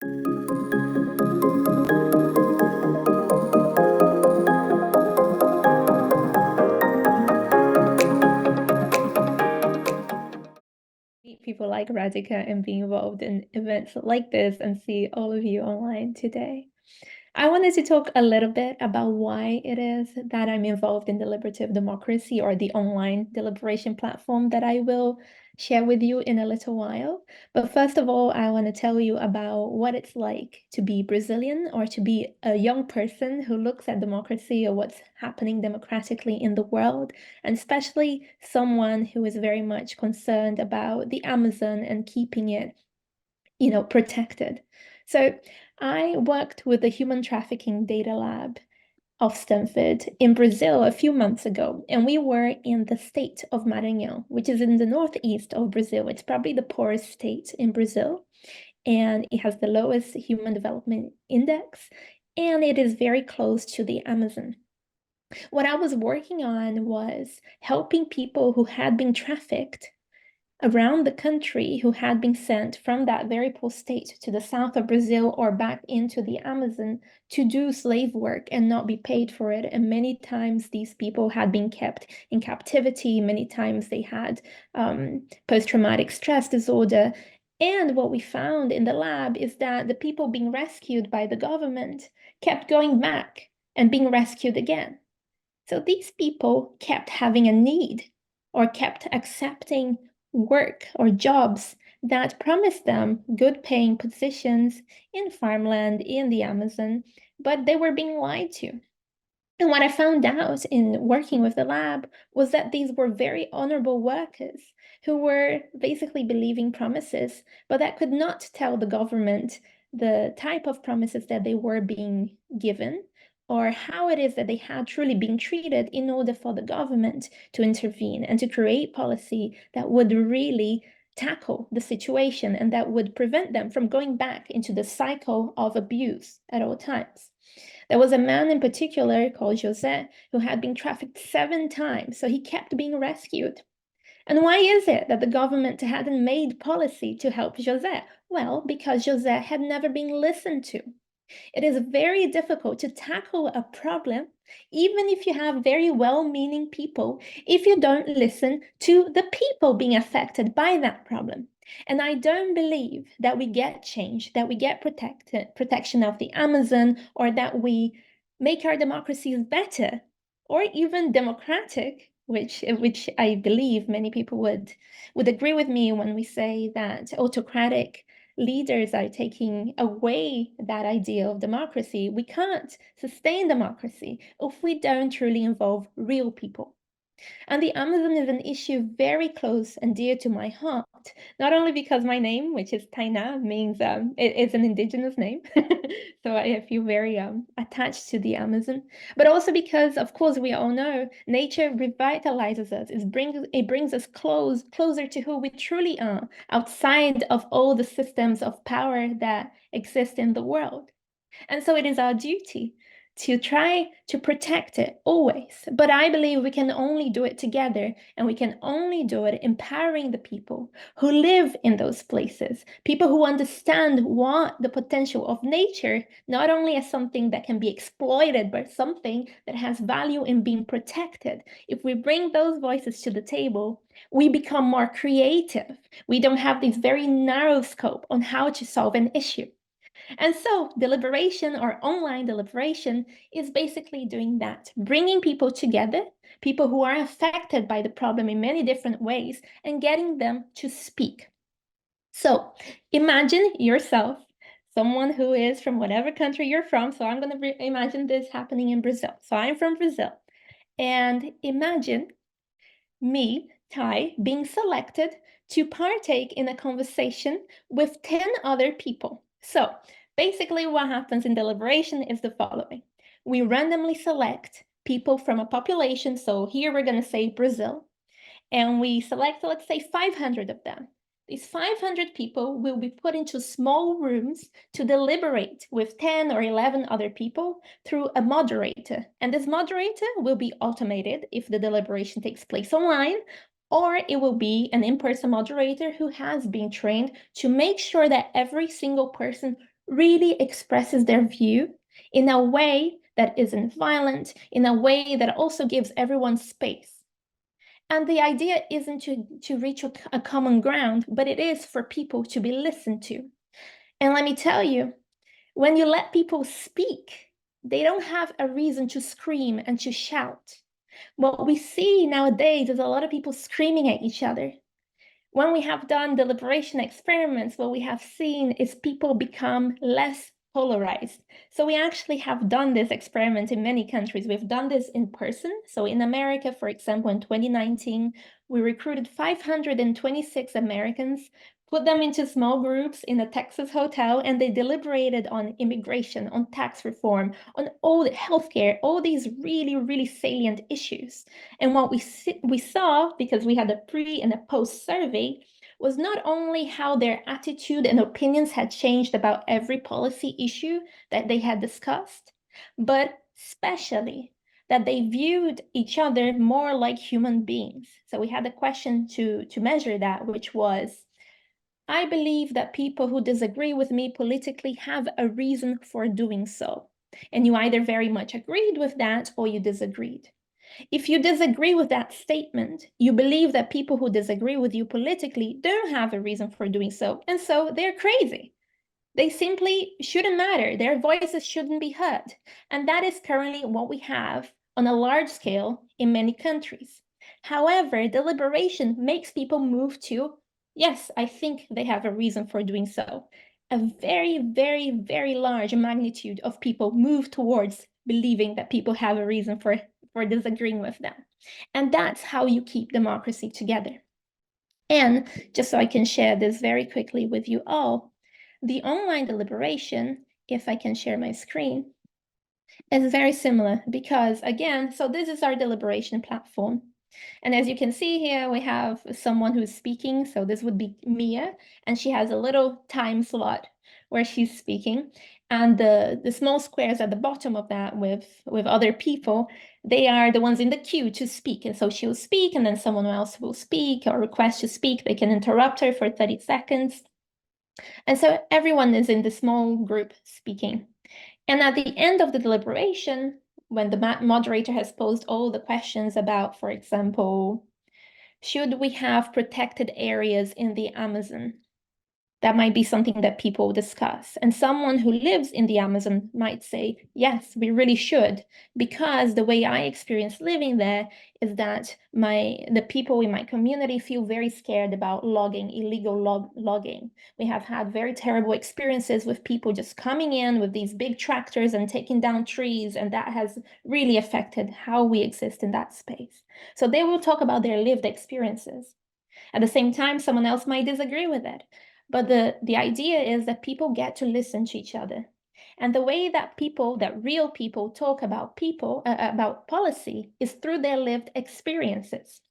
Meet people like Radhika and be involved in events like this and see all of you online today. I wanted to talk a little bit about why it is that I'm involved in deliberative democracy, or the online deliberation platform that I will share with you in a little while. But first of all, I want to tell you about what it's like to be Brazilian, or to be a young person who looks at democracy or what's happening democratically in the world, and especially someone who is very much concerned about the Amazon and keeping it, protected. So I worked with the Human Trafficking Data Lab of Stanford in Brazil a few months ago, and we were in the state of Maranhão, which is in the northeast of Brazil. It's probably the poorest state in Brazil, and it has the lowest human development index, and it is very close to the Amazon. What I was working on was helping people who had been trafficked around the country, who had been sent from that very poor state to the south of Brazil or back into the Amazon to do slave work and not be paid for it. And many times these people had been kept in captivity. Many times they had post-traumatic stress disorder. And what we found in the lab is that the people being rescued by the government kept going back and being rescued again. So these people kept having a need, or kept accepting work or jobs that promised them good paying positions in farmland in the Amazon, but they were being lied to. And what I found out in working with the lab was that these were very honorable workers who were basically believing promises, but that could not tell the government the type of promises that they were being given, or how it is that they had truly been treated, in order for the government to intervene and to create policy that would really tackle the situation and that would prevent them from going back into the cycle of abuse at all times. There was a man in particular called José who had been trafficked 7 times, so he kept being rescued. And why is it that the government hadn't made policy to help José? Well, because José had never been listened to. It is very difficult to tackle a problem, even if you have very well-meaning people, if you don't listen to the people being affected by that problem. And I don't believe that we get change, that we get protection of the Amazon, or that we make our democracies better, or even democratic, which I believe many people would agree with me when we say that autocratic leaders are taking away that idea of democracy. We can't sustain democracy if we don't truly involve real people. And the Amazon is an issue very close and dear to my heart, not only because my name, which is Taina, means it is an indigenous name, so I feel very attached to the Amazon, but also because, of course, we all know nature revitalizes us. It brings us closer to who we truly are, outside of all the systems of power that exist in the world. And so it is our duty to try to protect it always. But I believe we can only do it together, and we can only do it empowering the people who live in those places, people who understand what the potential of nature, not only as something that can be exploited, but something that has value in being protected. If we bring those voices to the table, we become more creative. We don't have this very narrow scope on how to solve an issue. And so deliberation, or online deliberation, is basically doing that, bringing people together, people who are affected by the problem in many different ways, and getting them to speak. So imagine yourself, someone who is from whatever country you're from. So I'm going to imagine this happening in Brazil. So I'm from Brazil. And imagine me, Thay, being selected to partake in a conversation with 10 other people. So basically what happens in deliberation is the following. We randomly select people from a population. So here we're going to say Brazil. And we select, let's say, 500 of them. These 500 people will be put into small rooms to deliberate with 10 or 11 other people through a moderator. And this moderator will be automated if the deliberation takes place online, or it will be an in-person moderator who has been trained to make sure that every single person really expresses their view in a way that isn't violent, in a way that also gives everyone space. And the idea isn't to reach a common ground, but it is for people to be listened to. And let me tell you, when you let people speak, they don't have a reason to scream and to shout. What we see nowadays is a lot of people screaming at each other. When we have done deliberation experiments, what we have seen is people become less polarized. So we actually have done this experiment in many countries. We've done this in person. So in America, for example, in 2019, we recruited 526 Americans, put them into small groups in a Texas hotel, and they deliberated on immigration, on tax reform, on all the healthcare, all these really, really salient issues. And what we saw, because we had a pre and a post survey, was not only how their attitude and opinions had changed about every policy issue that they had discussed, but especially that they viewed each other more like human beings. So we had a question to measure that, which was, I believe that people who disagree with me politically have a reason for doing so. And you either very much agreed with that or you disagreed. If you disagree with that statement, you believe that people who disagree with you politically don't have a reason for doing so, and so they're crazy. They simply shouldn't matter. Their voices shouldn't be heard. And that is currently what we have on a large scale in many countries. However, deliberation makes people move to, yes, I think they have a reason for doing so. A very, very, very large magnitude of people move towards believing that people have a reason for disagreeing with them. And that's how you keep democracy together. And just so I can share this very quickly with you all, the online deliberation, if I can share my screen, is very similar because, again, so this is our deliberation platform. And as you can see here, we have someone who's speaking. So this would be Mia, and she has a little time slot where she's speaking. And the small squares at the bottom of that with other people, they are the ones in the queue to speak. And so she'll speak, and then someone else will speak or request to speak. They can interrupt her for 30 seconds. And so everyone is in the small group speaking. And at the end of the deliberation, when the moderator has posed all the questions about, for example, should we have protected areas in the Amazon? That might be something that people discuss. And someone who lives in the Amazon might say, yes, we really should, because the way I experience living there is that the people in my community feel very scared about logging, illegal logging. We have had very terrible experiences with people just coming in with these big tractors and taking down trees, and that has really affected how we exist in that space. So they will talk about their lived experiences. At the same time, someone else might disagree with it. But the idea is that people get to listen to each other. And the way that real people talk about about policy is through their lived experiences.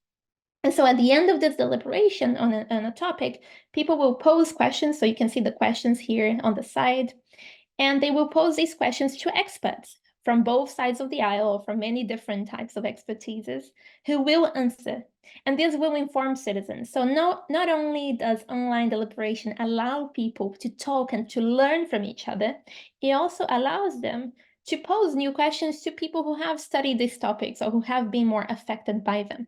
And so at the end of this deliberation on a topic, people will pose questions. So you can see the questions here on the side. And they will pose these questions to experts from both sides of the aisle or from many different types of expertises who will answer. And this will inform citizens. So not only does online deliberation allow people to talk and to learn from each other, it also allows them to pose new questions to people who have studied these topics or who have been more affected by them.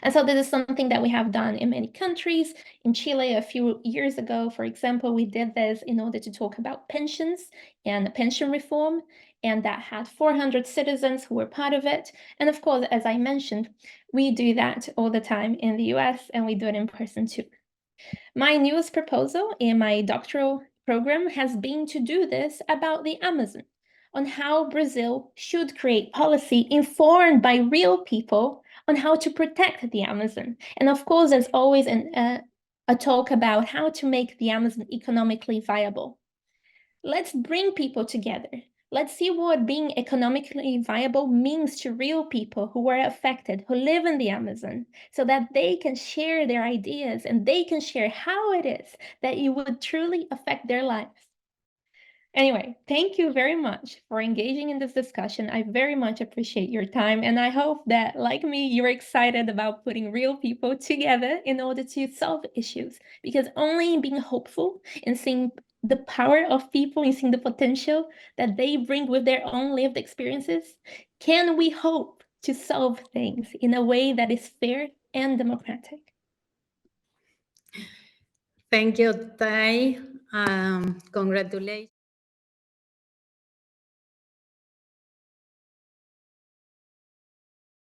And so this is something that we have done in many countries. In Chile, a few years ago, for example, we did this in order to talk about pensions and pension reform, and that had 400 citizens who were part of it. And of course, as I mentioned, we do that all the time in the US, and we do it in person too. My newest proposal in my doctoral program has been to do this about the Amazon, on how Brazil should create policy informed by real people on how to protect the Amazon. And of course, there's always a talk about how to make the Amazon economically viable. Let's bring people together. Let's see what being economically viable means to real people who are affected, who live in the Amazon, so that they can share their ideas and they can share how it is that it would truly affect their lives. Anyway, thank you very much for engaging in this discussion. I very much appreciate your time, and I hope that, like me, you're excited about putting real people together in order to solve issues, because only being hopeful and seeing the power of people and seeing the potential that they bring with their own lived experiences, can we hope to solve things in a way that is fair and democratic? Thank you, Thay. Congratulations.